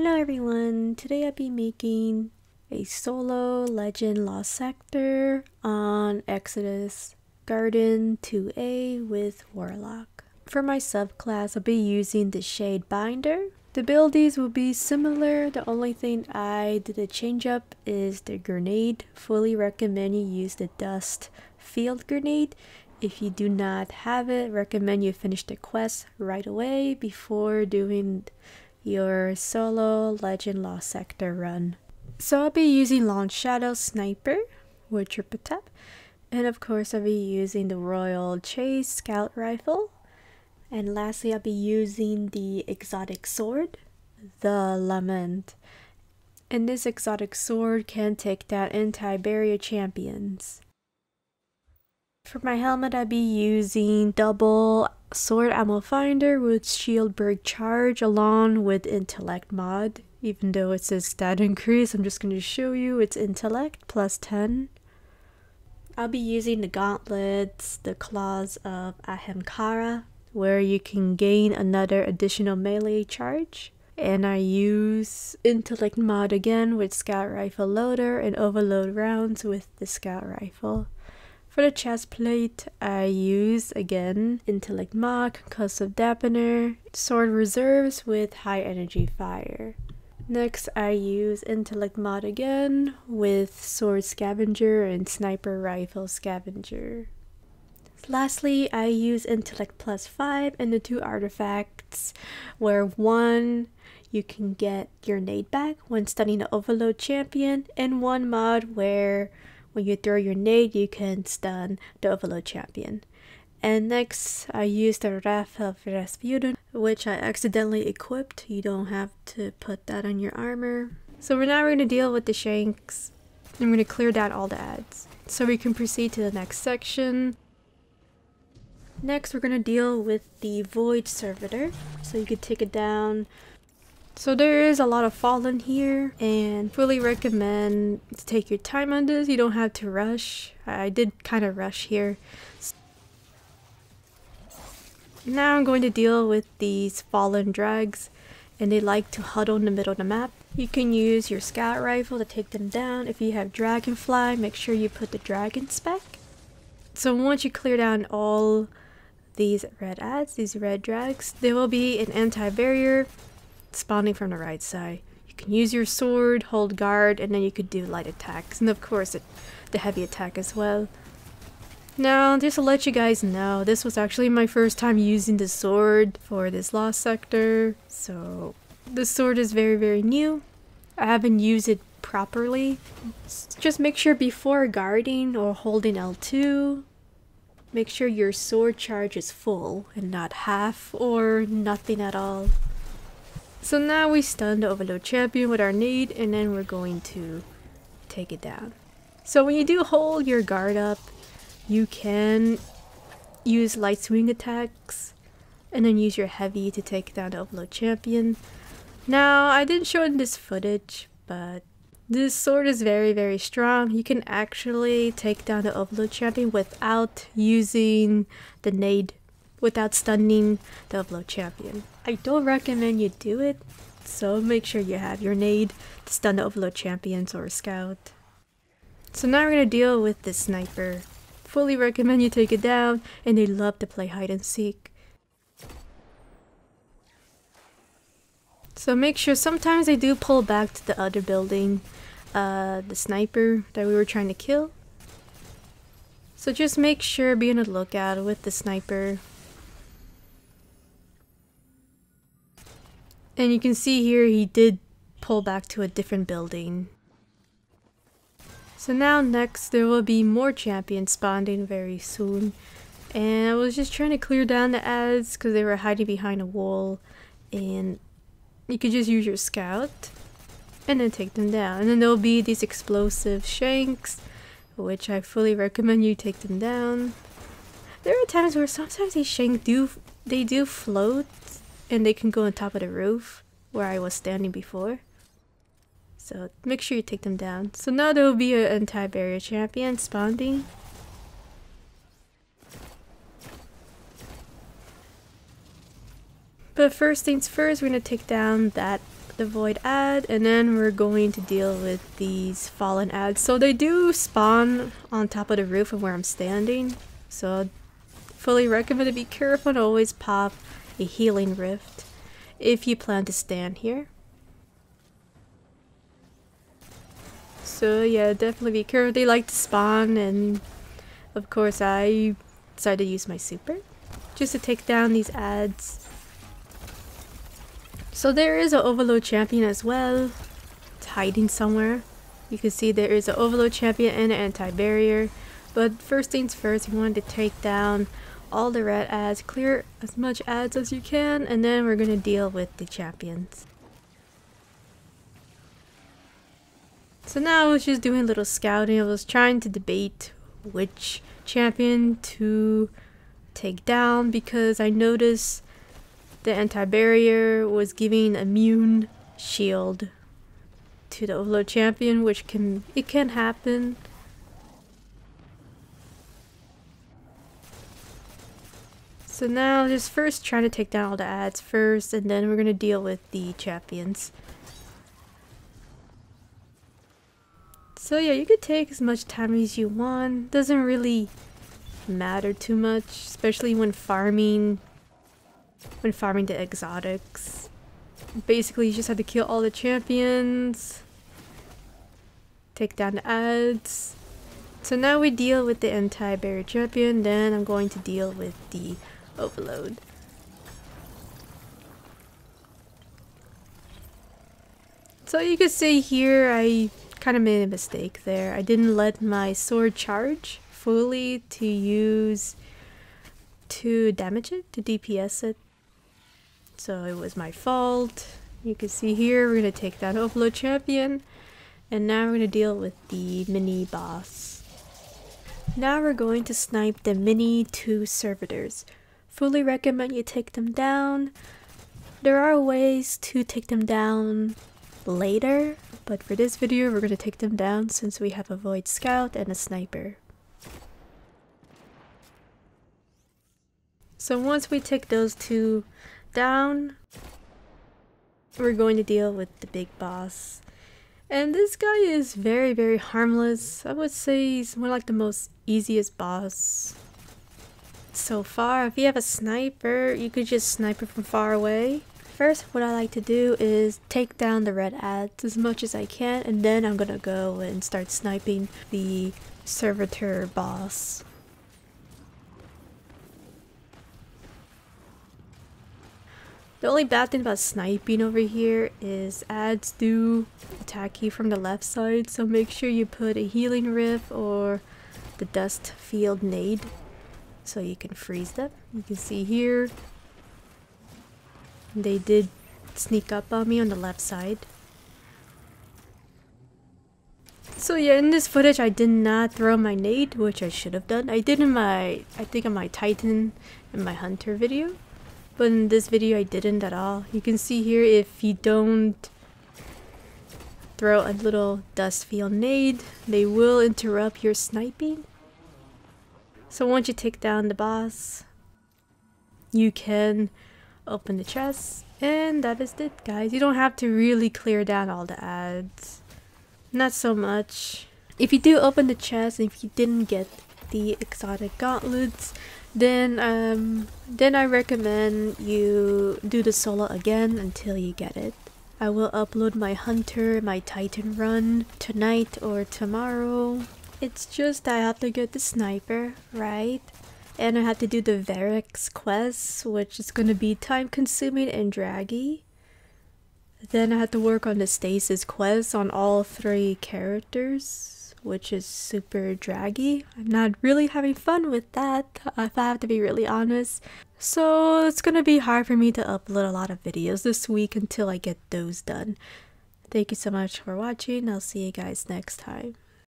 Hello everyone, today I'll be making a solo Legend Lost Sector on Exodus Garden 2A with Warlock. For my subclass, I'll be using the Shadebinder. The abilities will be similar, the only thing I did a change up is the grenade. Fully recommend you use the dust field grenade. If you do not have it, recommend you finish the quest right away before doing your solo Legend Lost Sector run. So I'll be using Long Shadow Sniper with triple tap, and of course I'll be using the Royal Chase Scout Rifle, and lastly I'll be using the exotic sword, the Lament. And this exotic sword can take down anti-barrier champions. For my helmet, I'll be using double sword ammo finder with shield break charge along with intellect mod. Even though it says stat increase, I'm just going to show you it's intellect plus 10. I'll be using the gauntlets, the claws of Ahamkara, where you can gain another additional melee charge. And I use intellect mod again with scout rifle loader and overload rounds with the scout rifle. For the chest plate, I use again intellect mod, concussive dampener, sword reserves with high energy fire. Next, I use intellect mod again with sword scavenger and sniper rifle scavenger. Lastly, I use intellect plus 5 and the 2 artifacts, where one you can get your nade back when stunning an overload champion, and one mod where when you throw your nade, you can stun the overload champion. And next, I use the Wrath of Rasputin, which I accidentally equipped. You don't have to put that on your armor. So we're now going to deal with the Shanks. I'm going to clear down all the ads, so we can proceed to the next section. Next, we're going to deal with the Void Servitor, so you can take it down. So there is a lot of fallen here, and fully recommend to take your time on this. You don't have to rush. I did kind of rush here. Now I'm going to deal with these fallen drags, and they like to huddle in the middle of the map. You can use your scout rifle to take them down. If you have dragonfly, make sure you put the dragon spec. So once you clear down all these red ads, these red drags, there will be an anti-barrier spawning from the right side. You can use your sword, hold guard, and then you could do light attacks, and of course the heavy attack as well. Now, just to let you guys know, this was actually my first time using the sword for this Lost Sector, so the sword is very new. I haven't used it properly. Just make sure before guarding or holding L2, make sure your sword charge is full and not half or nothing at all. So now we stun the overload champion with our nade, and then we're going to take it down. So when you do hold your guard up, you can use light swing attacks and then use your heavy to take down the overload champion. Now, I didn't show in this footage, but this sword is very strong. You can actually take down the overload champion without using the nade, without stunning the overload champion. I don't recommend you do it, so make sure you have your nade to stun the overload champions or a scout. So now we're going to deal with the sniper. Fully recommend you take it down, and they love to play hide and seek. So make sure, sometimes they do pull back to the other building, the sniper that we were trying to kill. So just make sure, be on the lookout with the sniper. And you can see here he did pull back to a different building. So now next there will be more champions spawning very soon. And I was just trying to clear down the ads because they were hiding behind a wall. And you could just use your scout and then take them down. And then there will be these explosive Shanks, which I fully recommend you take them down. There are times where sometimes these Shanks do float, and they can go on top of the roof where I was standing before. So make sure you take them down. So now there will be an anti-barrier champion spawning. But first things first, we're going to take down that the void ad, and then we're going to deal with these fallen ads. So they do spawn on top of the roof of where I'm standing, so I'd fully recommend to be careful and always pop a healing rift if you plan to stand here. So yeah, definitely be careful. They like to spawn, and of course I decided to use my super just to take down these ads. So there is an overload champion as well. It's hiding somewhere. You can see there is an overload champion and an anti-barrier. But first things first, you want to take down all the red ads, clear as much ads as you can, and then we're going to deal with the champions. So now I was just doing a little scouting. I was trying to debate which champion to take down because I noticed the anti-barrier was giving immune shield to the overload champion, which can happen. So now just first trying to take down all the ads first, and then we're gonna deal with the champions. So yeah, you could take as much time as you want. Doesn't really matter too much, especially when farming the exotics. Basically you just have to kill all the champions, take down the ads. So now we deal with the anti-barrier champion, then I'm going to deal with the overload. So you can see here I kind of made a mistake there. I didn't let my sword charge fully to damage it, to DPS it. So it was my fault. You can see here we're going to take down overload champion, and now we're going to deal with the mini boss. Now we're going to snipe the mini 2 servitors. Fully recommend you take them down. There are ways to take them down later, but for this video we're going to take them down since we have a void scout and a sniper. So once we take those 2 down, we're going to deal with the big boss. And this guy is very, very harmless. I would say he's one like the most easiest boss so far. If you have a sniper, you could just snipe it from far away. First, what I like to do is take down the red ads as much as I can, and then I'm gonna go and start sniping the Servator boss. The only bad thing about sniping over here is ads do attack you from the left side, so make sure you put a healing rift or the dust field nade so you can freeze them. You can see here they did sneak up on me on the left side. So yeah, in this footage I did not throw my nade, which I should have done. I did in my, I think on my Titan and my Hunter video. But in this video I didn't at all. You can see here if you don't throw a little dust field nade, they will interrupt your sniping. So once you take down the boss, you can open the chest, and that is it, guys. You don't have to really clear down all the ads. Not so much. If you do open the chest and if you didn't get the exotic gauntlets, then I recommend you do the solo again until you get it. I will upload my Hunter, my Titan run tonight or tomorrow. It's just I have to get the sniper, right? And I have to do the Varix quest, which is gonna be time consuming and draggy. Then I have to work on the Stasis quest on all 3 characters, which is super draggy. I'm not really having fun with that, if I have to be really honest. So it's gonna be hard for me to upload a lot of videos this week until I get those done. Thank you so much for watching. I'll see you guys next time.